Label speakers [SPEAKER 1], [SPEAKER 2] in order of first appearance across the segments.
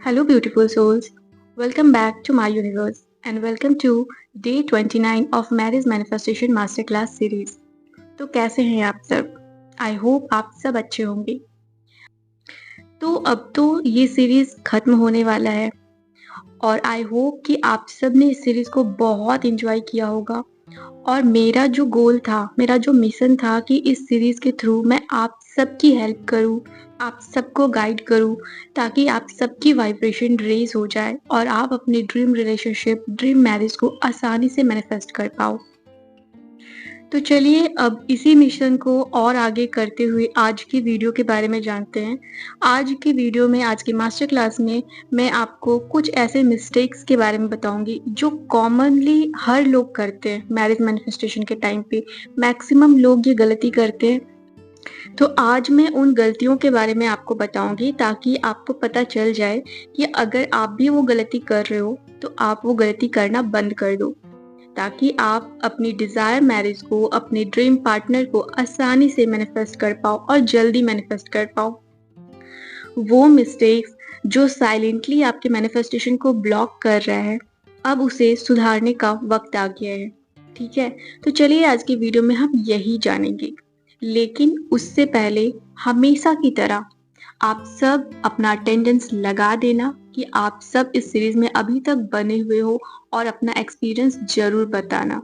[SPEAKER 1] Hello, beautiful souls. Welcome back to my universe and welcome to day 29 of Marriage Manifestation Masterclass series. तो कैसे हैं आप सब? I hope आप सब अच्छे होंगे। तो अब तो ये सीरीज खत्म होने वाला है और आई होप कि आप सब ने इस सीरीज को बहुत एंजॉय किया होगा। और मेरा जो गोल था, मेरा जो मिशन था कि इस सीरीज के थ्रू मैं आप सबकी हेल्प करूं, आप सबको गाइड करूं, ताकि आप सबकी वाइब्रेशन रेज हो जाए और आप अपने ड्रीम रिलेशनशिप, ड्रीम मैरिज को आसानी से मैनिफेस्ट कर पाओ। तो चलिए अब इसी मिशन को और आगे करते हुए आज की वीडियो के बारे में जानते हैं। आज की वीडियो में, आज की मास्टर क्लास में मैं आपको कुछ ऐसे मिस्टेक्स के बारे में बताऊंगी जो कॉमनली हर लोग करते हैं मैरिज मैनिफेस्टेशन के टाइम पे। मैक्सिमम लोग ये गलती करते हैं। तो आज मैं उन गलतियों के बारे में आपको बताऊंगी ताकि आपको पता चल जाए कि अगर आप भी वो गलती कर रहे हो तो आप वो गलती करना बंद कर दो, ताकि आप अपनी डिजायर मैरिज को, अपने ड्रीम पार्टनर को आसानी से मैनिफेस्ट कर पाओ और जल्दी मैनिफेस्ट कर पाओ। वो मिस्टेक्स जो साइलेंटली आपके मैनिफेस्टेशन को ब्लॉक कर रहा है, अब उसे सुधारने का वक्त आ गया है। ठीक है, तो चलिए आज की वीडियो में हम यही जानेंगे। लेकिन उससे पहले हमेशा की तरह आप सब अपना अटेंडेंस लगा देना कि आप सब इस सीरीज में अभी तक बने हुए हो और अपना एक्सपीरियंस जरूर बताना।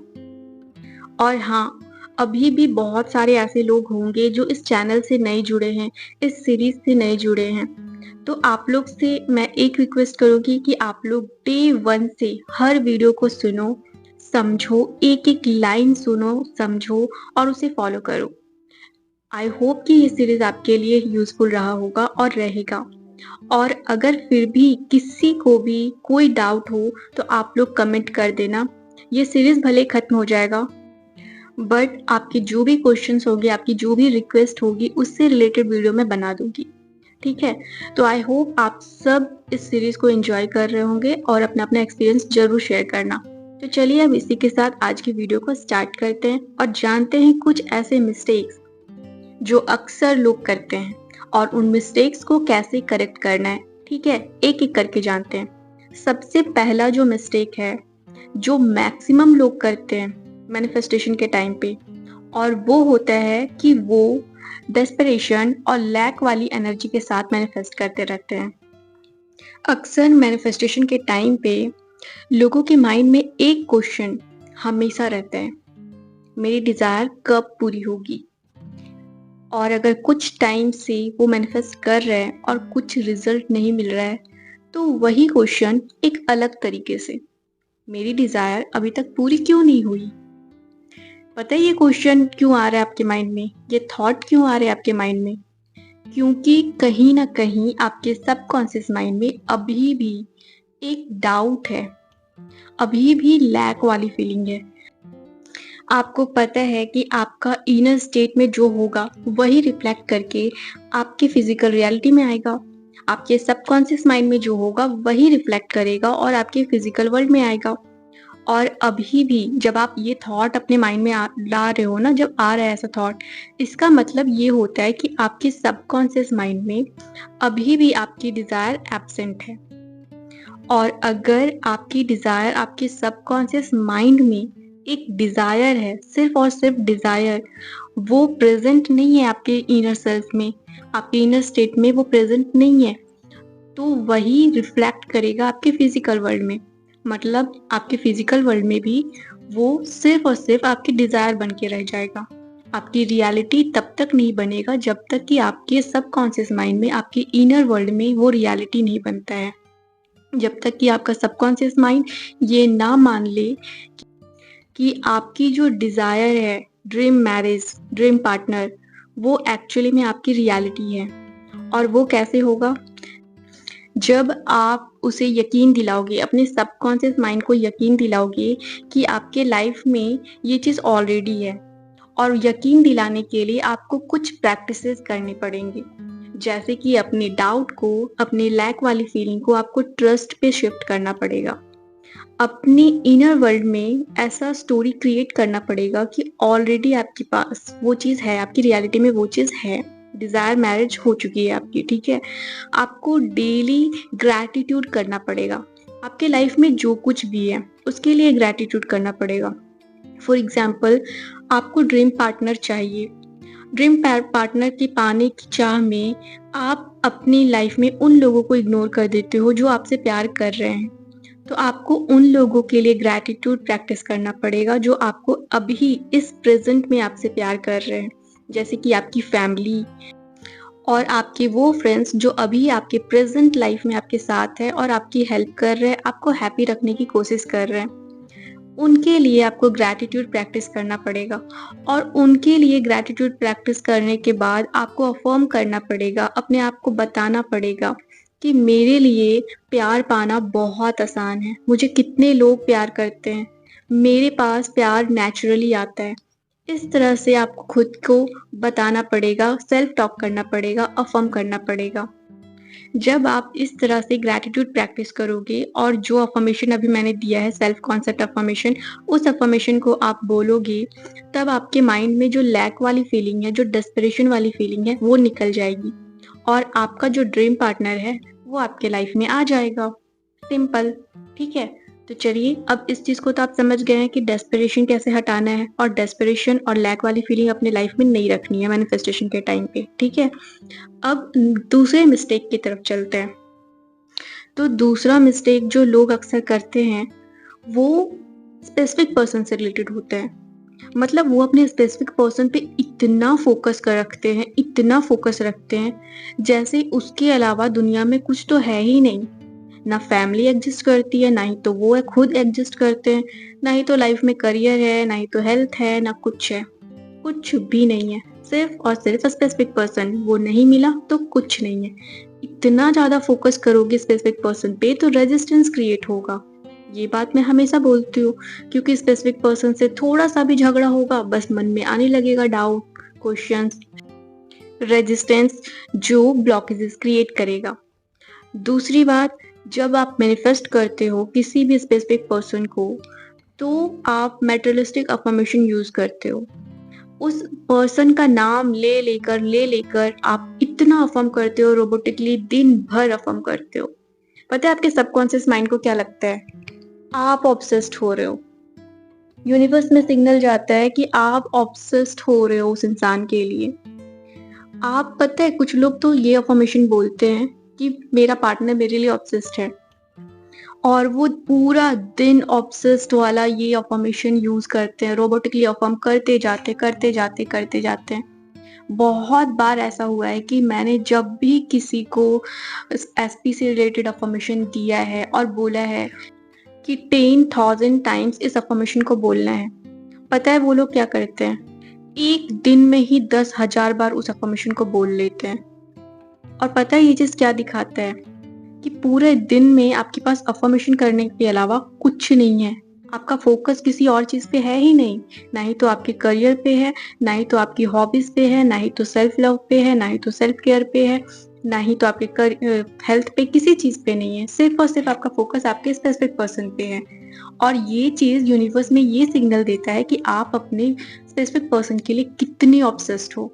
[SPEAKER 1] और हाँ, अभी भी बहुत सारे ऐसे लोग होंगे जो इस चैनल से नए जुड़े हैं, इस सीरीज से नए जुड़े हैं। तो आप लोग से मैं एक रिक्वेस्ट करूंगी कि आप लोग डे 1 से हर वीडियो को सुनो, समझो, एक एक लाइन सुनो, समझो और उसे फॉलो करो। आई होप कि ये सीरीज आपके लिए यूजफुल रहा होगा और रहेगा। और अगर फिर भी किसी को भी कोई डाउट हो तो आप लोग कमेंट कर देना। ये सीरीज भले खत्म हो जाएगा, बट आपके जो भी क्वेश्चंस होंगे, आपकी जो भी रिक्वेस्ट होगी, उससे रिलेटेड वीडियो मैं बना दूंगी। ठीक है, तो आई होप आप सब इस सीरीज को एंजॉय कर रहे होंगे और अपना अपना एक्सपीरियंस जरूर शेयर करना। तो चलिए अब इसी के साथ आज की वीडियो को स्टार्ट करते हैं और जानते हैं कुछ ऐसे मिस्टेक्स जो अक्सर लोग करते हैं और उन मिस्टेक्स को कैसे करेक्ट करना है। ठीक है, एक एक करके जानते हैं। सबसे पहला जो मिस्टेक है जो मैक्सिमम लोग करते हैं मैनिफेस्टेशन के टाइम पे, और वो होता है कि वो डेस्परेशन और लैक वाली एनर्जी के साथ मैनिफेस्ट करते रहते हैं। अक्सर मैनिफेस्टेशन के टाइम पे लोगों के माइंड में एक क्वेश्चन हमेशा रहता है, मेरी डिजायर कब पूरी होगी। और अगर कुछ टाइम से वो मैनिफेस्ट कर रहे हैं और कुछ रिजल्ट नहीं मिल रहा है तो वही क्वेश्चन एक अलग तरीके से, मेरी डिजायर अभी तक पूरी क्यों नहीं हुई। पता है ये क्वेश्चन क्यों आ रहा है आपके माइंड में, ये थॉट क्यों आ रहे हैं आपके माइंड में? क्योंकि कहीं ना कहीं आपके सबकॉन्शियस माइंड में अभी भी एक डाउट है, अभी भी लैक वाली फीलिंग है। आपको पता है कि आपका इनर स्टेट में जो होगा वही रिफ्लेक्ट करके आपके फिजिकल रियलिटी में आएगा। आपके सबकॉन्शियस माइंड में जो होगा वही रिफ्लेक्ट करेगा और आपके फिजिकल वर्ल्ड में आएगा। और अभी भी जब आप ये थॉट अपने माइंड में ला रहे हो ना, जब आ रहा है ऐसा थॉट, इसका मतलब ये होता है कि आपके सबकॉन्शियस माइंड में अभी भी आपकी डिजायर एब्सेंट है। और अगर आपकी डिजायर आपके सबकॉन्शियस माइंड में एक डिजायर है, सिर्फ और सिर्फ डिजायर, वो प्रेजेंट नहीं है आपके इनर सेल्फ में, आपके इनर स्टेट में वो प्रेजेंट नहीं है, तो वही रिफ्लेक्ट करेगा आपके फिजिकल वर्ल्ड में। मतलब आपके फिजिकल वर्ल्ड में भी वो सिर्फ और सिर्फ आपकी डिजायर बन के रह जाएगा। आपकी रियलिटी तब तक नहीं बनेगा जब तक कि आपके सबकॉन्शियस माइंड में, आपके इनर वर्ल्ड में वो रियलिटी नहीं बनता है। जब तक कि आपका सबकॉन्शियस माइंड ये ना मान ले कि आपकी जो डिजायर है, ड्रीम मैरिज, ड्रीम पार्टनर, वो एक्चुअली में आपकी रियलिटी है। और वो कैसे होगा? जब आप उसे यकीन दिलाओगे, अपने सबकॉन्शियस माइंड को यकीन दिलाओगे कि आपके लाइफ में ये चीज़ ऑलरेडी है। और यकीन दिलाने के लिए आपको कुछ प्रैक्टिसेस करने पड़ेंगे, जैसे कि अपने डाउट को, अपने लैक वाली फीलिंग को आपको ट्रस्ट पे शिफ्ट करना पड़ेगा। अपनी इनर वर्ल्ड में ऐसा स्टोरी क्रिएट करना पड़ेगा कि ऑलरेडी आपके पास वो चीज़ है, आपकी रियलिटी में वो चीज़ है। डिजायर मैरिज हो चुकी है आपकी, ठीक है। आपको डेली ग्रैटिट्यूड करना पड़ेगा। आपके लाइफ में जो कुछ भी है उसके लिए ग्रैटिट्यूड करना पड़ेगा। फॉर एग्जाम्पल, आपको ड्रीम पार्टनर चाहिए। ड्रीम पार्टनर के पाने की चाह में आप अपनी लाइफ में उन लोगों को इग्नोर कर देते हो जो आपसे प्यार कर रहे हैं। तो आपको उन लोगों के लिए ग्रैटिट्यूड प्रैक्टिस करना पड़ेगा जो आपको अभी इस प्रेजेंट में आपसे प्यार कर रहे हैं, जैसे कि आपकी फैमिली और आपके वो फ्रेंड्स जो अभी आपके प्रेजेंट लाइफ में आपके साथ है और आपकी हेल्प कर रहे हैं, आपको हैप्पी रखने की कोशिश कर रहे हैं। उनके लिए आपको ग्रैटिट्यूड प्रैक्टिस करना पड़ेगा। और उनके लिए ग्रैटिट्यूड प्रैक्टिस करने के बाद आपको अफर्म करना पड़ेगा, अपने आप को बताना पड़ेगा कि मेरे लिए प्यार पाना बहुत आसान है। मुझे कितने लोग प्यार करते हैं, मेरे पास प्यार नेचुरली आता है। इस तरह से आपको खुद को बताना पड़ेगा, सेल्फ टॉक करना पड़ेगा, अफर्म करना पड़ेगा। जब आप इस तरह से ग्रैटिट्यूड प्रैक्टिस करोगे और जो अफर्मेशन अभी मैंने दिया है, सेल्फ कॉन्सेप्ट अफर्मेशन, उस अफर्मेशन को आप बोलोगे, तब आपके माइंड में जो लैक वाली फीलिंग है, जो डेस्परेशन वाली फीलिंग है, वो निकल जाएगी और आपका जो ड्रीम पार्टनर है वो आपके लाइफ में आ जाएगा। सिंपल, ठीक है। तो चलिए, अब इस चीज को तो आप समझ गए हैं कि डेस्परेशन कैसे हटाना है और डेस्परेशन और लैक वाली फीलिंग अपने लाइफ में नहीं रखनी है मैनिफेस्टेशन के टाइम पे, ठीक है। अब दूसरे मिस्टेक की तरफ चलते हैं। तो दूसरा मिस्टेक जो लोग अक्सर करते हैं वो स्पेसिफिक पर्सन से रिलेटेड होते हैं। मतलब वो अपने स्पेसिफिक पर्सन पे इतना फोकस कर रखते हैं, इतना फोकस रखते हैं जैसे उसके अलावा दुनिया में कुछ तो है ही नहीं। ना फैमिली एग्जिस्ट करती है, ना ही तो वो खुद एग्जिस्ट करते हैं, ना ही तो लाइफ में करियर है, ना ही तो हेल्थ है, ना कुछ है। कुछ भी नहीं है, सिर्फ और सिर्फ स्पेसिफिक पर्सन। वो नहीं मिला तो कुछ नहीं है। इतना ज्यादा फोकस करोगे स्पेसिफिक पर्सन पे तो रेजिस्टेंस क्रिएट होगा। ये बात मैं हमेशा बोलती हूँ, क्योंकि स्पेसिफिक पर्सन से थोड़ा सा भी झगड़ा होगा बस मन में आने लगेगा डाउट, क्वेश्चंस, रेजिस्टेंस, जो ब्लॉकेजेस क्रिएट करेगा। दूसरी बात, जब आप मैनिफेस्ट करते हो किसी भी स्पेसिफिक पर्सन को तो आप मेटेरियलिस्टिक अफर्मेशन यूज करते हो। उस पर्सन का नाम ले लेकर आप इतना अफर्म करते हो, रोबोटिकली दिन भर अफर्म करते हो। पता है आपके सबकॉन्शियस माइंड को क्या लगता है? आप ऑब्सेस्ड हो रहे हो। यूनिवर्स में सिग्नल जाता है कि आप ऑब्सेस्ड हो रहे हो उस इंसान के लिए। आप, पता है, कुछ लोग तो ये अफर्मेशन बोलते हैं कि मेरा पार्टनर मेरे लिए ऑब्सेस्ड है, और वो पूरा दिन ऑब्सेस्ड वाला ये अफर्मेशन यूज करते हैं, रोबोटिकली अफर्म करते जाते हैं। बहुत बार ऐसा हुआ है कि मैंने जब भी किसी को एसपी से रिलेटेड अफर्मेशन दिया है और बोला है कि 10,000 टाइम्स इस अफर्मेशन को बोलना है, पता है वो लोग क्या करते हैं? एक दिन में ही 10,000 बार उस अफर्मेशन को बोल लेते हैं। और पता है ये चीज क्या दिखाता है? कि पूरे दिन में आपके पास अफर्मेशन करने के अलावा कुछ नहीं है। आपका फोकस किसी और चीज पे है ही नहीं। ना ही तो आपके करियर पे है, ना ही तो आपकी हॉबीज पे है, ना ही तो सेल्फ लव पे है, ना ही तो सेल्फ केयर पे है, ना ही तो आपके हेल्थ पे, किसी चीज पे नहीं है। सिर्फ और सिर्फ आपका फोकस आपके स्पेसिफिक पर्सन पे है। और ये चीज यूनिवर्स में ये सिग्नल देता है कि आप अपने स्पेसिफिक पर्सन के लिए कितने ऑब्सेस्ड हो।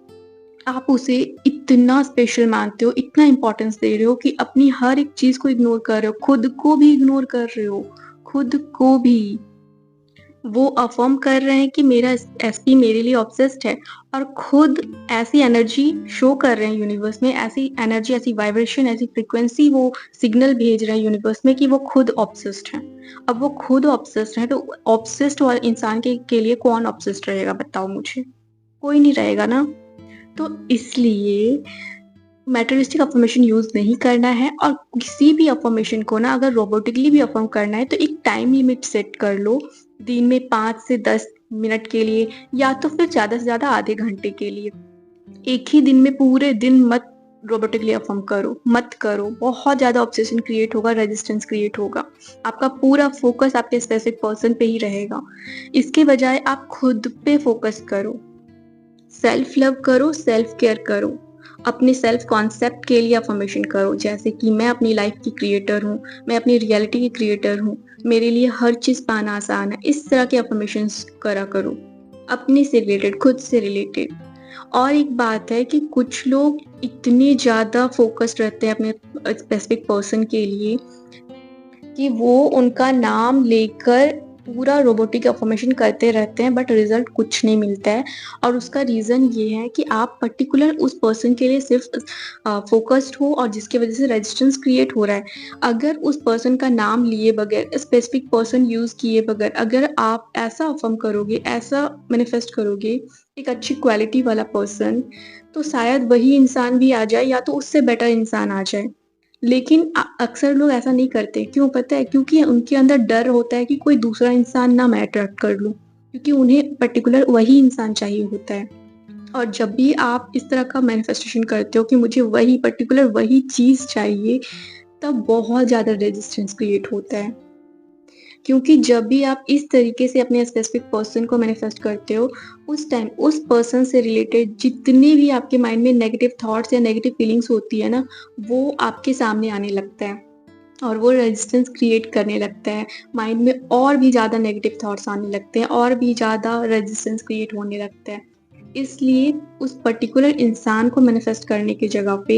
[SPEAKER 1] आप उसे इतना स्पेशल मानते हो, इतना इंपॉर्टेंस दे रहे हो कि अपनी हर एक चीज को इग्नोर कर रहे हो, खुद को भी इग्नोर कर रहे हो, खुद को भी। वो अफर्म कर रहे हैं कि मेरा एसपी मेरे लिए ऑब्सेस्ड है, और खुद ऐसी एनर्जी शो कर रहे हैं यूनिवर्स में, ऐसी एनर्जी, ऐसी वाइब्रेशन, ऐसी फ्रीक्वेंसी वो सिग्नल भेज रहे हैं यूनिवर्स में कि वो खुद ऑब्सेस्ड हैं। अब वो खुद ऑब्सेस्ड हैं तो ऑब्सेस्ड वाले इंसान के लिए कौन ऑब्सेस्ड रहेगा, बताओ मुझे? कोई नहीं रहेगा ना। तो इसलिए मैटरिस्टिक अफर्मेशन यूज नहीं करना है। और किसी भी अफर्मेशन को ना, अगर रोबोटिकली भी अफर्म करना है तो एक टाइम लिमिट सेट कर लो, दिन में 5 से 10 मिनट के लिए, या तो फिर ज्यादा से ज्यादा आधे घंटे के लिए। एक ही दिन में पूरे दिन मत रोबोटिकली अफर्म करो, मत करो। बहुत ज्यादा ऑब्सेशन क्रिएट होगा, रेजिस्टेंस क्रिएट होगा। आपका पूरा फोकस आपके स्पेसिफिक पर्सन पे ही रहेगा। इसके बजाय आप खुद पे फोकस करो, सेल्फ लव करो, सेल्फ केयर करो, अपने सेल्फ कॉन्सेप्ट के लिए अफर्मेशन करो, जैसे कि मैं अपनी लाइफ की क्रिएटर हूँ, मैं अपनी रियलिटी की क्रिएटर हूँ, मेरे लिए हर चीज पाना आसान है। इस तरह के अफर्मेशंस करा करो, अपने से रिलेटेड, खुद से रिलेटेड। और एक बात है कि कुछ लोग इतने ज़्यादा फ़ोकस्ड रहते हैं अपने स्पेसिफ़िक पर्सन के लिए कि वो उनका नाम लेकर पूरा रोबोटिक अफ़र्मेशन करते रहते हैं, बट रिज़ल्ट कुछ नहीं मिलता है। और उसका रीज़न ये है कि आप पर्टिकुलर उस पर्सन के लिए सिर्फ़ फ़ोकस्ड हो और जिसकी वज़ह से रेजिस्टेंस क्रिएट हो रहा है। अगर उस पर्सन का नाम लिए बगैर, स्पेसिफ़िक पर्सन यूज़ किए बगैर अगर आप ऐसा अफ़र्म करोगे, ऐसा मैनिफेस्ट करोगे, एक अच्छी क्वालिटी वाला पर्सन, तो शायद वही इंसान भी आ जाए या तो उससे बेटर इंसान आ जाए। लेकिन अक्सर लोग ऐसा नहीं करते, क्यों पता है? क्योंकि उनके अंदर डर होता है कि कोई दूसरा इंसान ना मैं अट्रैक्ट कर लूँ, क्योंकि उन्हें पर्टिकुलर वही इंसान चाहिए होता है। और जब भी आप इस तरह का मैनिफेस्टेशन करते हो कि मुझे वही पर्टिकुलर वही चीज़ चाहिए, तब बहुत ज़्यादा रेजिस्टेंस क्रिएट होता है। क्योंकि जब भी आप इस तरीके से अपने स्पेसिफिक पर्सन को मैनिफेस्ट करते हो, उस टाइम उस पर्सन से रिलेटेड जितने भी आपके माइंड में नेगेटिव थॉट्स या नेगेटिव फीलिंग्स होती है ना, वो आपके सामने आने लगता है और वो रेजिस्टेंस क्रिएट करने लगता है। माइंड में और भी ज़्यादा नेगेटिव थॉट्स आने लगते हैं और भी ज़्यादा रेजिस्टेंस क्रिएट होने लगता है। इसलिए उस पर्टिकुलर इंसान को मैनिफेस्ट करने की जगह पे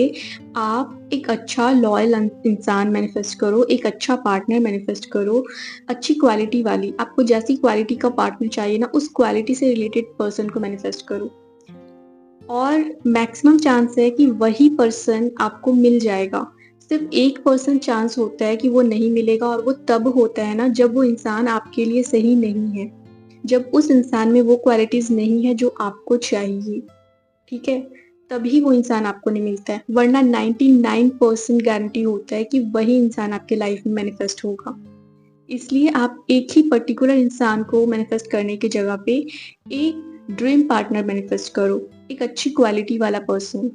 [SPEAKER 1] आप एक अच्छा लॉयल इंसान मैनिफेस्ट करो, एक अच्छा पार्टनर मैनिफेस्ट करो, अच्छी क्वालिटी वाली, आपको जैसी क्वालिटी का पार्टनर चाहिए ना, उस क्वालिटी से रिलेटेड पर्सन को मैनिफेस्ट करो। और मैक्सिमम चांस है कि वही पर्सन आपको मिल जाएगा। सिर्फ़ 1% चांस होता है कि वो नहीं मिलेगा, और वो तब होता है ना जब वो इंसान आपके लिए सही नहीं है। जब उस इंसान में वो क्वालिटीज़ नहीं है जो आपको चाहिए, ठीक है? तभी वो इंसान आपको नहीं मिलता है, वरना 99% गारंटी होता है कि वही इंसान आपके लाइफ़ में मैनिफेस्ट होगा। इसलिए आप एक ही पर्टिकुलर इंसान को मैनिफेस्ट करने की जगह पे एक ड्रीम पार्टनर मैनिफेस्ट करो, एक अच्छी क्वालिटी वाला पर्सन।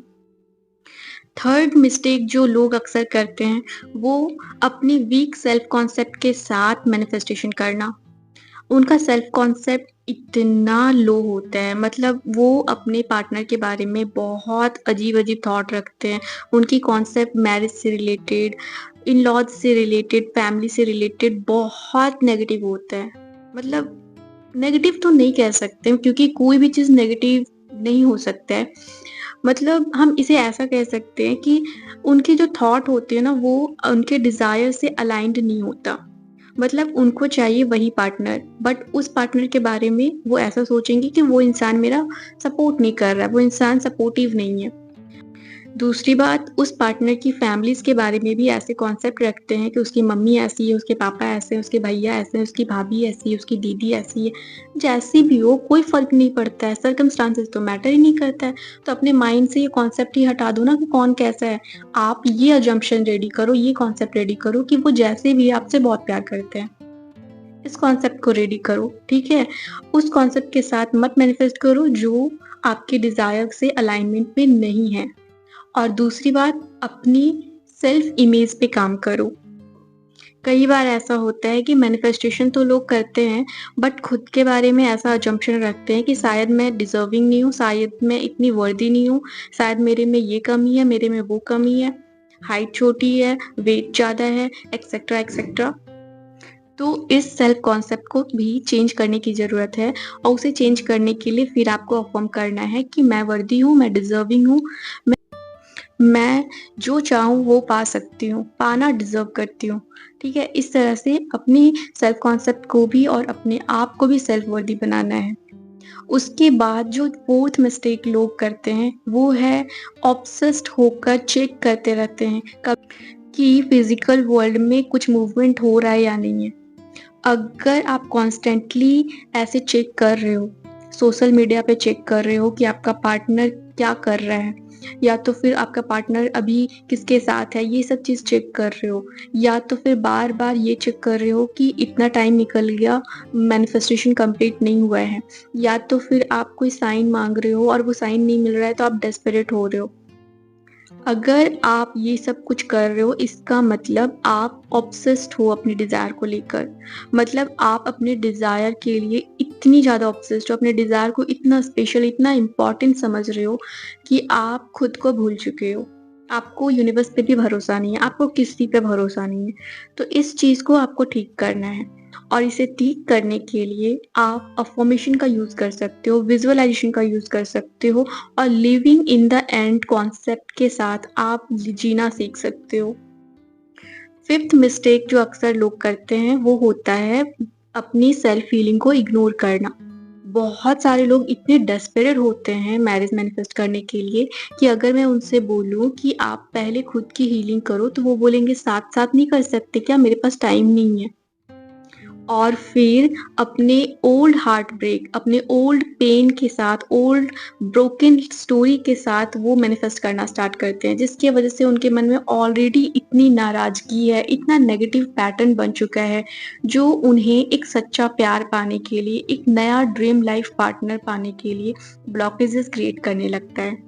[SPEAKER 1] थर्ड मिस्टेक जो लोग अक्सर करते हैं, वो अपनी वीक सेल्फ कॉन्सेप्ट के साथ मैनिफेस्टेशन करना। उनका सेल्फ कॉन्सेप्ट इतना लो होता है, मतलब वो अपने पार्टनर के बारे में बहुत अजीब-अजीब थॉट रखते हैं। उनकी कॉन्सेप्ट मैरिज से रिलेटेड, इन-लॉज़ से रिलेटेड, फैमिली से रिलेटेड बहुत नेगेटिव होता है। मतलब नेगेटिव तो नहीं कह सकते, क्योंकि कोई भी चीज़ नेगेटिव नहीं हो सकता है। मतलब हम इसे ऐसा कह सकते हैं कि उनके जो थॉट होते हैं ना, वो उनके डिज़ायर से अलाइन्ड नहीं होता। मतलब उनको चाहिए वही पार्टनर, बट उस पार्टनर के बारे में वो ऐसा सोचेंगे कि वो इंसान मेरा सपोर्ट नहीं कर रहा है, वो इंसान सपोर्टिव नहीं है। दूसरी बात, उस पार्टनर की फैमिलीज़ के बारे में भी ऐसे कॉन्सेप्ट रखते हैं कि उसकी मम्मी ऐसी है, उसके पापा ऐसे हैं, उसके भैया ऐसे हैं, उसकी भाभी ऐसी है, उसकी दीदी ऐसी है। जैसी भी हो, कोई फ़र्क नहीं पड़ता है, सर्कमस्टांसेस तो मैटर ही नहीं करता है। तो अपने माइंड से ये कॉन्सेप्ट ही हटा दो ना कि कौन कैसा है। आप ये असम्पशन रेडी करो, ये कॉन्सेप्ट रेडी करो कि वो जैसे भी है आपसे बहुत प्यार करते हैं। इस कॉन्सेप्ट को रेडी करो, ठीक है? उस कॉन्सेप्ट के साथ मत मैनिफेस्ट करो जो आपके डिज़ायर से अलाइनमेंट में नहीं है। और दूसरी बात, अपनी सेल्फ इमेज पे काम करो। कई बार ऐसा होता है कि मैनिफेस्टेशन तो लोग करते हैं, बट खुद के बारे में ऐसा असम्पशन रखते हैं कि शायद मैं डिज़र्विंग नहीं हूँ, शायद मैं इतनी वर्दी नहीं हूँ, शायद मेरे में ये कमी है, मेरे में वो कमी है, हाइट छोटी है, वेट ज़्यादा है, एक्सेट्रा एक्सेट्रा। तो इस सेल्फ कॉन्सेप्ट को भी चेंज करने की ज़रूरत है, और उसे चेंज करने के लिए फिर आपको अफ़र्म करना है कि मैं वर्दी हूँ, मैं डिज़र्विंग हूँ, मैं जो चाहूँ वो पा सकती हूँ, पाना डिज़र्व करती हूँ, ठीक है? इस तरह से अपनी सेल्फ कॉन्सेप्ट को भी और अपने आप को भी सेल्फ वर्दी बनाना है। उसके बाद जो 4th मिस्टेक लोग करते हैं, वो है ऑब्सेस्ड होकर चेक करते रहते हैं कब कि फिज़िकल वर्ल्ड में कुछ मूवमेंट हो रहा है या नहीं है। अगर आप कॉन्स्टेंटली ऐसे चेक कर रहे हो, सोशल मीडिया पे चेक कर रहे हो कि आपका पार्टनर क्या कर रहा है, या तो फिर आपका पार्टनर अभी किसके साथ है, ये सब चीज़ चेक कर रहे हो, या तो फिर बार-बार ये चेक कर रहे हो कि इतना टाइम निकल गया, मैनिफेस्टेशन कंप्लीट नहीं हुआ है, या तो फिर आप कोई साइन माँग रहे हो और वो साइन नहीं मिल रहा है तो आप डेस्परेट हो रहे हो। अगर आप ये सब कुछ कर रहे हो, इसका मतलब आप ऑब्सेस्ड हो अपने डिज़ायर को लेकर। मतलब आप अपने डिज़ायर के लिए इतनी ज़्यादा ऑब्सेस्ड हो, अपने डिज़ायर को इतना स्पेशल, इतना इम्पोर्टेंट समझ रहे हो कि आप खुद को भूल चुके हो। आपको यूनिवर्स पे भी भरोसा नहीं है, आपको किसी पे भरोसा नहीं है। तो इस चीज़ को आपको ठीक करना है और इसे ठीक करने के लिए आप अफ़र्मेशन का यूज़ कर सकते हो, विज़ुअलाइज़ेशन का यूज़ कर सकते हो और living in the end concept के साथ आप जीना सीख सकते हो। 5th मिस्टेक जो अक्सर लोग करते हैं वो होता है अपनी सेल्फ फीलिंग को इग्नोर करना। बहुत सारे लोग इतने डेस्परेट होते हैं मैरिज मैनिफेस्ट करने के लिए कि अगर मैं उनसे बोलूँ कि आप पहले खुद की हीलिंग करो तो वो बोलेंगे साथ-साथ नहीं कर सकते क्या? मेरे पास टाइम नहीं है। और फिर अपने ओल्ड हार्ट ब्रेक, अपने ओल्ड पेन के साथ, ओल्ड ब्रोकन स्टोरी के साथ वो मैनिफेस्ट करना स्टार्ट करते हैं, जिसकी वजह से उनके मन में ऑलरेडी इतनी नाराज़गी है, इतना नेगेटिव पैटर्न बन चुका है, जो उन्हें एक सच्चा प्यार पाने के लिए, एक नया ड्रीम लाइफ पार्टनर पाने के लिए ब्लॉकेजेस क्रिएट करने लगता है।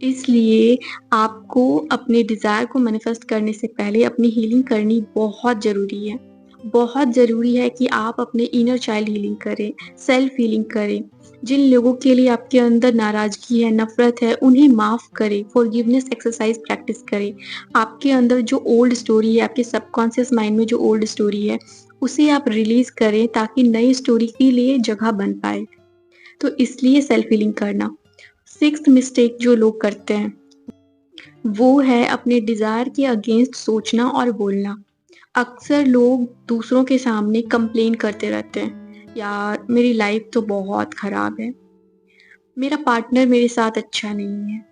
[SPEAKER 1] इसलिए आपको अपने डिज़ायर को मैनिफेस्ट करने से पहले अपनी हीलिंग करनी बहुत ज़रूरी है। बहुत ज़रूरी है कि आप अपने इनर चाइल्ड हीलिंग करें, सेल्फ हीलिंग करें। जिन लोगों के लिए आपके अंदर नाराज़गी है, नफ़रत है, उन्हें माफ़ करें, फ़ॉरगिवनेस एक्सरसाइज़ प्रैक्टिस करें। आपके अंदर जो ओल्ड स्टोरी है, आपके सबकॉन्शियस माइंड में जो ओल्ड स्टोरी है, उसे आप रिलीज़ करें ताकि नई स्टोरी के लिए जगह बन पाए। तो इसलिए सेल्फ हीलिंग करना। 6th मिस्टेक जो लोग करते हैं, वो है अपने डिज़ायर के अगेंस्ट सोचना और बोलना। अक्सर लोग दूसरों के सामने कंप्लेन करते रहते हैं, यार मेरी लाइफ तो बहुत ख़राब है, मेरा पार्टनर मेरे साथ अच्छा नहीं है,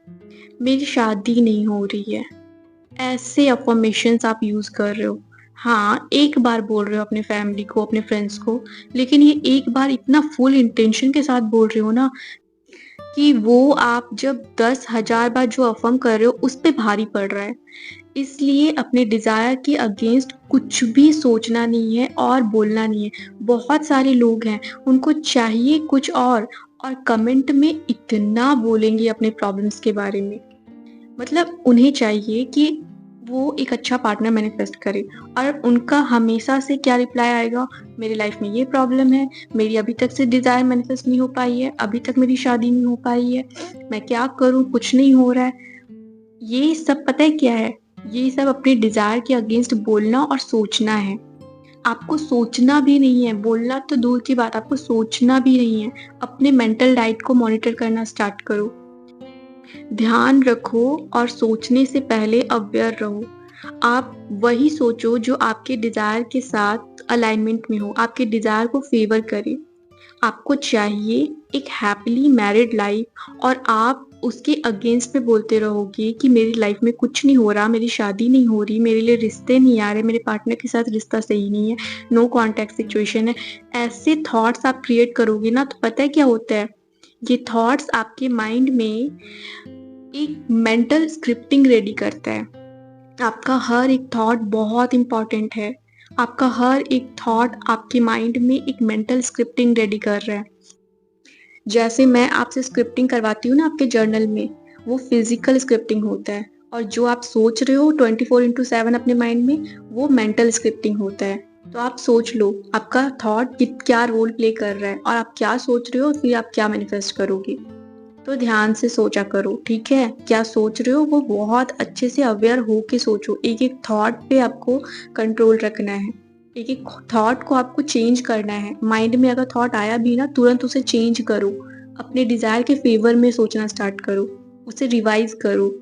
[SPEAKER 1] मेरी शादी नहीं हो रही है। ऐसे अफ़र्मेशंस आप यूज़ कर रहे हो। हाँ, एक बार बोल रहे हो अपने फैमिली को, अपने फ्रेंड्स को, लेकिन ये एक बार इतना फुल इंटेंशन के साथ बोल रहे हो ना कि वो आप जब 10,000 बार जो अफ़र्म कर रहे हो उस पे भारी पड़ रहा है। इसलिए अपने डिज़ायर के अगेंस्ट कुछ भी सोचना नहीं है और बोलना नहीं है। बहुत सारे लोग हैं, उनको चाहिए कुछ और कमेंट में इतना बोलेंगे अपने प्रॉब्लम्स के बारे में। मतलब उन्हें चाहिए कि वो एक अच्छा पार्टनर मैनिफेस्ट करे और उनका हमेशा से क्या रिप्लाई आएगा, मेरी लाइफ में ये प्रॉब्लम है, मेरी अभी तक से डिज़ायर मैनिफेस्ट नहीं हो पाई है, अभी तक मेरी शादी नहीं हो पाई है, मैं क्या करूँ, कुछ नहीं हो रहा है। ये सब पता है क्या है? ये सब अपने डिज़ायर के अगेंस्ट बोलना और सोचना है। आपको सोचना भी नहीं है, बोलना तो दूर की बात, आपको सोचना भी नहीं है। अपने मेंटल डाइट को मॉनिटर करना स्टार्ट करो। ध्यान रखो और सोचने से पहले अवेयर रहो। आप वही सोचो जो आपके डिज़ायर के साथ अलाइनमेंट में हो, आपके डिज़ायर को फ़ेवर करे। आपको चाहिए एक हैप्पीली मैरिड लाइफ और आप उसके अगेंस्ट में बोलते रहोगे कि मेरी लाइफ में कुछ नहीं हो रहा, मेरी शादी नहीं हो रही, मेरे लिए रिश्ते नहीं आ रहे, मेरे पार्टनर के साथ रिश्ता सही नहीं है, नो कॉन्टैक्ट सिचुएशन है। ऐसे थॉट्स आप क्रिएट करोगे ना तो पता है क्या होता है? ये थॉट्स आपके माइंड में एक मेंटल स्क्रिप्टिंग रेडी करता है। आपका हर एक थॉट बहुत इम्पोर्टेंट है। आपका हर एक थॉट आपके माइंड में एक मेंटल स्क्रिप्टिंग रेडी कर रहा है। जैसे मैं आपसे स्क्रिप्टिंग करवाती हूँ ना आपके जर्नल में, वो फिज़िकल स्क्रिप्टिंग होता है और जो आप सोच रहे हो 24/7 अपने माइंड में, वो मेंटल स्क्रिप्टिंग होता है। तो आप सोच लो, आपका थॉट क्या रोल प्ले कर रहा है और आप क्या सोच रहे हो, फिर आप क्या मैनिफेस्ट करोगे। तो ध्यान से सोचा करो, ठीक है? क्या सोच रहे हो वो बहुत अच्छे से अवेयर हो के सोचो। एक-एक थॉट पे आपको कंट्रोल रखना है। एक-एक थॉट को आपको चेंज करना है। माइंड में अगर थॉट आया भी ना तुरंत उसे चेंज करो। अपने डिज़ायर के फ़ेवर में सोचना स्टार्ट करो। उसे रिवाइज़ करो।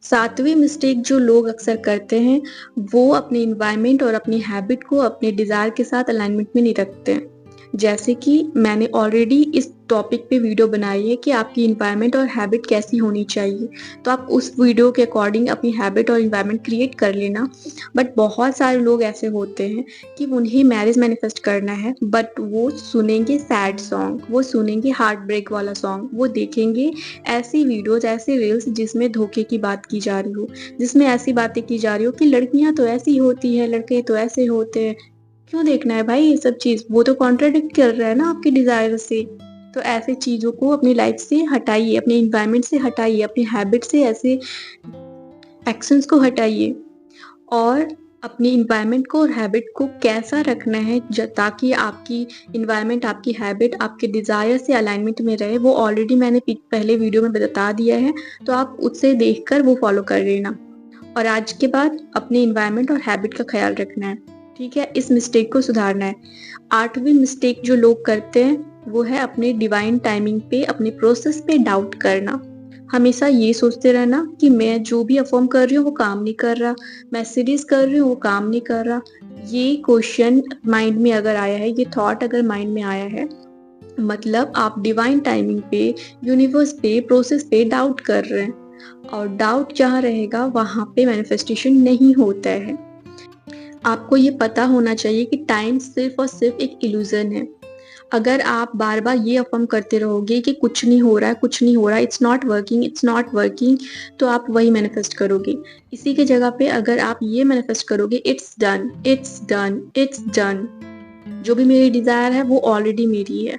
[SPEAKER 1] 7वीं मिस्टेक जो लोग अक्सर करते हैं, वो अपने एनवायरनमेंट और अपनी हैबिट को अपने डिज़ायर के साथ अलाइनमेंट में नहीं रखते हैं। जैसे कि मैंने ऑलरेडी इस टॉपिक पे वीडियो बनाई है कि आपकी एनवायरनमेंट और हैबिट कैसी होनी चाहिए। तो आप उस वीडियो के अकॉर्डिंग अपनी हैबिट और एनवायरनमेंट क्रिएट कर लेना। बट बहुत सारे लोग ऐसे होते हैं कि उन्हें मैरिज मैनिफेस्ट करना है बट वो सुनेंगे सैड सॉन्ग, वो सुनेंगे हार्ट ब्रेक वाला सॉन्ग, वो देखेंगे ऐसी वीडियोज़, ऐसे रील्स जिसमें धोखे की बात की जा रही हो, जिसमें ऐसी बातें की जा रही हो कि लड़कियाँ तो ऐसी होती हैं, लड़के तो ऐसे होते हैं। क्यों देखना है भाई ये सब चीज़? वो तो कॉन्ट्राडिक्ट कर रहा है ना आपके डिज़ायर से। तो ऐसी चीज़ों को अपनी लाइफ से हटाइए, अपने एनवायरनमेंट से हटाइए, अपनी हैबिट से ऐसे एक्शंस को हटाइए और अपनी इन्वायरमेंट को और हैबिट को कैसा रखना है ताकि आपकी इन्वायरमेंट, आपकी हैबिट आपके डिज़ायर से अलाइनमेंट में रहे, वो ऑलरेडी मैंने पहले वीडियो में बता दिया है, तो आप उससे देखकर वो फॉलो कर लेना। और आज के बाद अपने इन्वायरमेंट और हैबिट का ख्याल रखना है, ठीक है? इस मिस्टेक को सुधारना है। 8वीं मिस्टेक जो लोग करते हैं वो है अपने डिवाइन टाइमिंग पे, अपने प्रोसेस पे डाउट करना। हमेशा ये सोचते रहना कि मैं जो भी अफर्म कर रही हूँ वो काम नहीं कर रहा, मैं सीरीज कर रही हूँ वो काम नहीं कर रहा। ये क्वेश्चन माइंड में अगर आया है, ये थॉट अगर माइंड में आया है, मतलब आप डिवाइन टाइमिंग पे, यूनिवर्स पे, प्रोसेस पे डाउट कर रहे हैं। और डाउट जहाँ रहेगा वहाँ पे मैनिफेस्टेशन नहीं होता है। आपको ये पता होना चाहिए कि टाइम सिर्फ और सिर्फ एक इल्यूजन है। अगर आप बार बार ये अफर्म करते रहोगे कि कुछ नहीं हो रहा है, कुछ नहीं हो रहा है, it's not working, it's not working, तो आप वही मैनिफेस्ट करोगे। इसी की जगह पे अगर आप ये मैनिफेस्ट करोगे, it's done, it's done, it's done, जो भी मेरी डिजायर है वो ऑलरेडी मेरी है,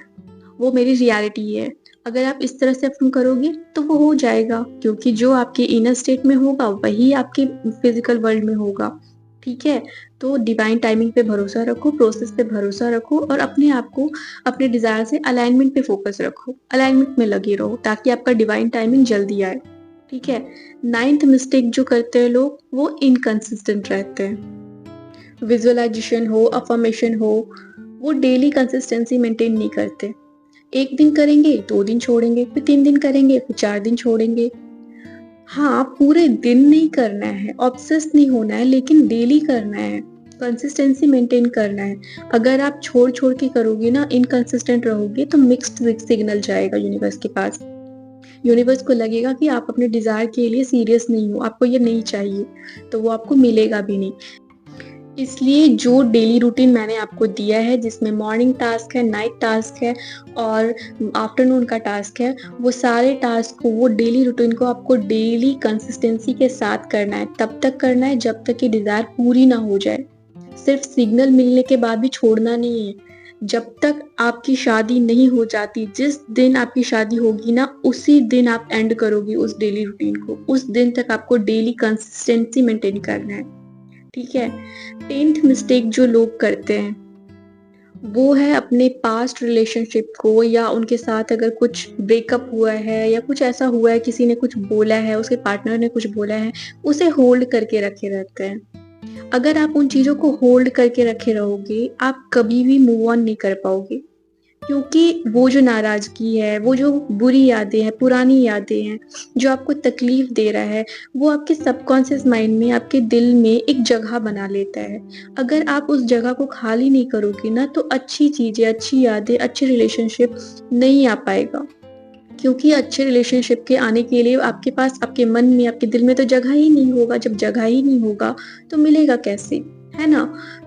[SPEAKER 1] वो मेरी रियलिटी है। अगर आप इस तरह से अफर्म करोगे तो वो हो जाएगा, क्योंकि जो आपके इनर स्टेट में होगा वही आपके फिजिकल वर्ल्ड में होगा, ठीक है? तो डिवाइन टाइमिंग पे भरोसा रखो, प्रोसेस पे भरोसा रखो और अपने आप को अपने डिजायर से अलाइनमेंट पे फोकस रखो, अलाइनमेंट में लगे रहो ताकि आपका डिवाइन टाइमिंग जल्दी आए, ठीक है? 9th मिस्टेक जो करते हैं लोग, वो इनकंसिस्टेंट रहते हैं। विजुअलाइजेशन हो, अफर्मेशन हो, वो डेली कंसिस्टेंसी मेंटेन नहीं करते। एक दिन करेंगे, 2 दिन छोड़ेंगे, फिर 3 दिन करेंगे, फिर 4 दिन छोड़ेंगे। हाँ, पूरे दिन नहीं करना है, ऑब्सेस नहीं होना है, लेकिन डेली करना है, कंसिस्टेंसी मेंटेन करना है। अगर आप छोड़ के करोगे ना, इनकंसिस्टेंट रहोगे, तो मिक्स्ड सिग्नल जाएगा यूनिवर्स के पास। यूनिवर्स को लगेगा कि आप अपने डिजायर के लिए सीरियस नहीं हो, आपको ये नहीं चाहिए, तो वो आपको मिलेगा भी नहीं। इसलिए जो डेली रूटीन मैंने आपको दिया है, जिसमें मॉर्निंग टास्क है, नाइट टास्क है और आफ्टरनून का टास्क है, वो सारे टास्क को, वो डेली रूटीन को आपको डेली कंसिस्टेंसी के साथ करना है। तब तक करना है जब तक कि डिज़ायर पूरी ना हो जाए। सिर्फ सिग्नल मिलने के बाद भी छोड़ना नहीं है। जब तक आपकी शादी नहीं हो जाती, जिस दिन आपकी शादी होगी ना, उसी दिन आप एंड करोगी उस डेली रूटीन को। उस दिन तक आपको डेली कंसिस्टेंसी मेंटेन करना है, ठीक है? 10th मिस्टेक जो लोग करते हैं वो है अपने पास्ट रिलेशनशिप को, या उनके साथ अगर कुछ ब्रेकअप हुआ है या कुछ ऐसा हुआ है, किसी ने कुछ बोला है, उसके पार्टनर ने कुछ बोला है, उसे होल्ड करके रखे रहते हैं। अगर आप उन चीजों को होल्ड करके रखे रहोगे, आप कभी भी मूव ऑन नहीं कर पाओगे, क्योंकि वो जो नाराजगी है, वो जो बुरी यादें हैं, पुरानी यादें हैं, जो आपको तकलीफ दे रहा है, वो आपके सबकॉन्शियस माइंड में, आपके दिल में एक जगह बना लेता है। अगर आप उस जगह को खाली नहीं करोगे ना, तो अच्छी चीजें, अच्छी यादें, अच्छे रिलेशनशिप नहीं आ पाएगा। क्योंकि अच्छे रिलेशनशिप के आने के लिए आपके पास, आपके मन में, आपके दिल में तो जगह ही नहीं होगा। जब जगह ही नहीं होगा तो मिलेगा कैसे, है ना?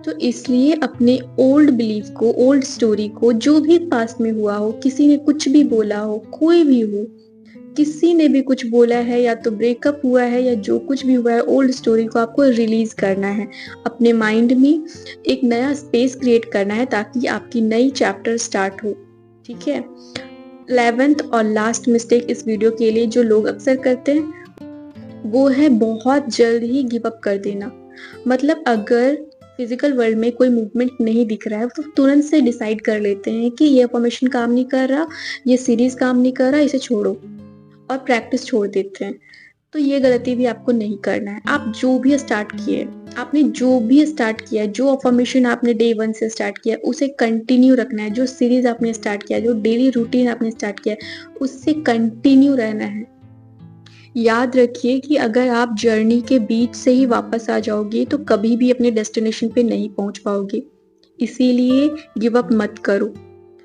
[SPEAKER 1] तो इसलिए अपने ओल्ड बिलीफ को, ओल्ड स्टोरी को, जो भी पास्ट में हुआ हो, किसी ने कुछ भी बोला हो, कोई भी हो, किसी ने भी कुछ बोला है, या तो ब्रेकअप हुआ है या जो कुछ भी हुआ है, ओल्ड स्टोरी को आपको रिलीज करना है। अपने माइंड में एक नया स्पेस क्रिएट करना है ताकि आपकी नई चैप्टर स्टार्ट हो, ठीक है? 11th और लास्ट मिस्टेक इस वीडियो के लिए जो लोग अक्सर करते हैं वो है बहुत जल्द ही गिव अप कर देना। मतलब अगर फिजिकल वर्ल्ड में कोई मूवमेंट नहीं दिख रहा है तो तुरंत से डिसाइड कर लेते हैं कि ये अफर्मेशन काम नहीं कर रहा, ये सीरीज काम नहीं कर रहा, इसे छोड़ो, और प्रैक्टिस छोड़ देते हैं। तो ये गलती भी आपको नहीं करना है। आप जो भी स्टार्ट किए, आपने जो भी स्टार्ट किया है, जो अफर्मेशन आपने डे 1 से स्टार्ट किया है, उसे कंटिन्यू रखना है। जो सीरीज आपने स्टार्ट किया है, जो डेली रूटीन आपने स्टार्ट किया है, उससे कंटिन्यू रहना है। याद रखिए कि अगर आप जर्नी के बीच से ही वापस आ जाओगे तो कभी भी अपने डेस्टिनेशन पे नहीं पहुंच पाओगे। इसीलिए गिव अप मत करो,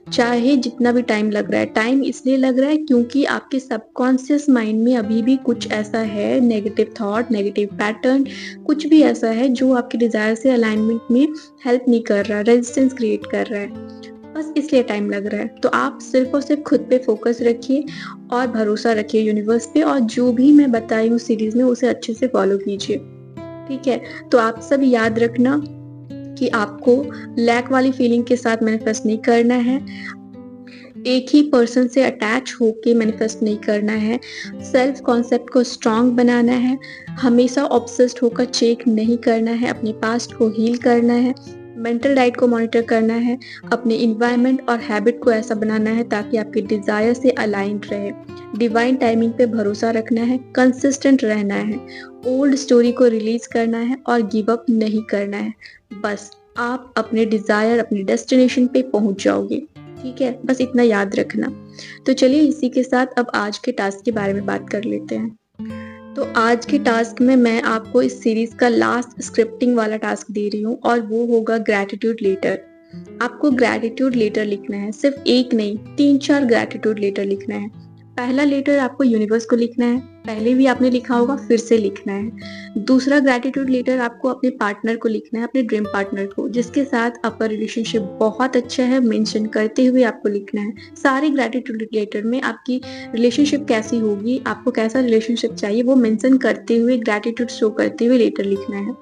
[SPEAKER 1] चाहे जितना भी टाइम लग रहा है। टाइम इसलिए लग रहा है क्योंकि आपके सबकॉन्शियस माइंड में अभी भी कुछ ऐसा है, नेगेटिव थॉट, नेगेटिव पैटर्न, कुछ भी ऐसा है जो आपके डिजायर से अलाइनमेंट में हेल्प नहीं कर रहा, रेजिस्टेंस क्रिएट कर रहा है, बस इसलिए टाइम लग रहा है। तो आप सिर्फ और सिर्फ खुद पे फोकस रखिए और भरोसा रखिए यूनिवर्स पे, और जो भी मैं बताई हूँ सीरीज में उसे अच्छे से फॉलो कीजिए, ठीक है? तो आप सब याद रखना कि आपको लैक वाली फीलिंग के साथ मैनिफेस्ट नहीं करना है। एक ही पर्सन से अटैच होके मैनिफेस्ट नहीं करना है, सेल्फ कॉन्सेप्ट को स्ट्रांग बनाना है, हमेशा ऑब्सेस्ड होकर चेक नहीं करना है, अपने पास्ट को हील करना है, मेंटल डाइट को मॉनिटर करना है, अपने इन्वायरमेंट और हैबिट को ऐसा बनाना है ताकि आपके डिज़ायर से अलाइंड रहे, डिवाइन टाइमिंग पे भरोसा रखना है, कंसिस्टेंट रहना है, ओल्ड स्टोरी को रिलीज करना है और गिव अप नहीं करना है। बस आप अपने डिज़ायर, अपने डेस्टिनेशन पे पहुंच जाओगे। ठीक है, बस इतना याद रखना। तो चलिए इसी के साथ अब आज के टास्क के बारे में बात कर लेते हैं। तो आज के टास्क में मैं आपको इस सीरीज का लास्ट स्क्रिप्टिंग वाला टास्क दे रही हूँ और वो होगा ग्रैटिट्यूड लेटर। आपको ग्रैटिट्यूड लेटर लिखना है, सिर्फ एक नहीं 3-4 ग्रैटिट्यूड लेटर लिखना है। पहला लेटर आपको यूनिवर्स को लिखना है, पहले भी आपने लिखा होगा, फिर से लिखना है। दूसरा ग्रैटिट्यूड लेटर आपको अपने पार्टनर को लिखना है, अपने ड्रीम पार्टनर को, जिसके साथ आपका रिलेशनशिप बहुत अच्छा है, मेंशन करते हुए आपको लिखना है। सारे ग्रैटिट्यूड लेटर में आपकी रिलेशनशिप कैसी होगी, आपको कैसा रिलेशनशिप चाहिए, वो मेंशन करते हुए, ग्रैटिट्यूड शो करते हुए लेटर लिखना है।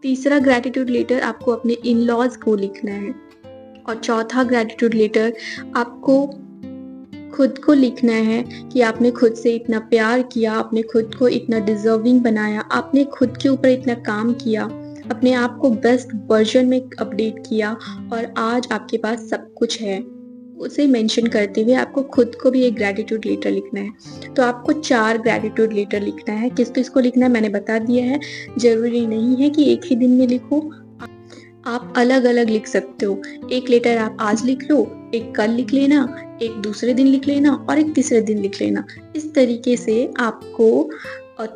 [SPEAKER 1] तीसरा ग्रैटिट्यूड लेटर आपको अपने इन लॉज को लिखना है। और चौथा ग्रैटिट्यूड लेटर आपको खुद को लिखना है कि आपने खुद से इतना प्यार किया, आपने खुद को इतना डिजर्विंग बनाया, आपने खुद के ऊपर इतना काम किया, अपने आप को बेस्ट वर्जन में अपडेट किया और आज आपके पास सब कुछ है। उसे मेंशन करते हुए आपको खुद को भी एक ग्रैटिट्यूड लेटर लिखना है। तो आपको 4 ग्रैटिट्यूड लेटर लिखना है। किस किसको लिखना है मैंने बता दिया है। जरूरी नहीं है कि एक ही दिन में लिखो, आप अलग अलग लिख सकते हो। एक लेटर आप आज लिख लो, एक कल लिख लेना, एक दूसरे दिन लिख लेना और एक तीसरे दिन लिख लेना। इस तरीके से आपको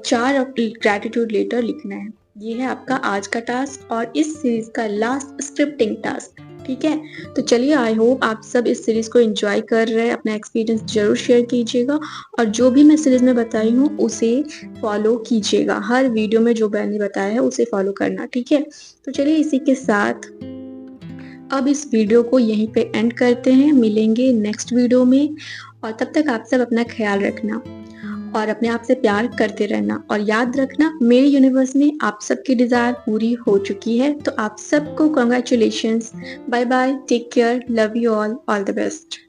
[SPEAKER 1] 4 ग्रैटिट्यूड लेटर लिखना है। ये है आपका आज का टास्क और इस सीरीज का लास्ट स्क्रिप्टिंग टास्क। ठीक है, तो चलिए आई होप आप सब इस सीरीज को एंजॉय कर रहे हैं। अपना एक्सपीरियंस जरूर शेयर कीजिएगा और जो भी मैं सीरीज में बताई हूँ उसे फॉलो कीजिएगा। हर वीडियो में जो मैंने बताया है उसे फॉलो करना। ठीक है, तो चलिए इसी के साथ अब इस वीडियो को यहीं पे एंड करते हैं। मिलेंगे नेक्स्ट वीडियो में और तब तक आप सब अपना ख्याल रखना और अपने आप से प्यार करते रहना। और याद रखना मेरे यूनिवर्स में आप सबकी डिजायर पूरी हो चुकी है। तो आप सबको congratulations, bye bye, take care, love you all the best.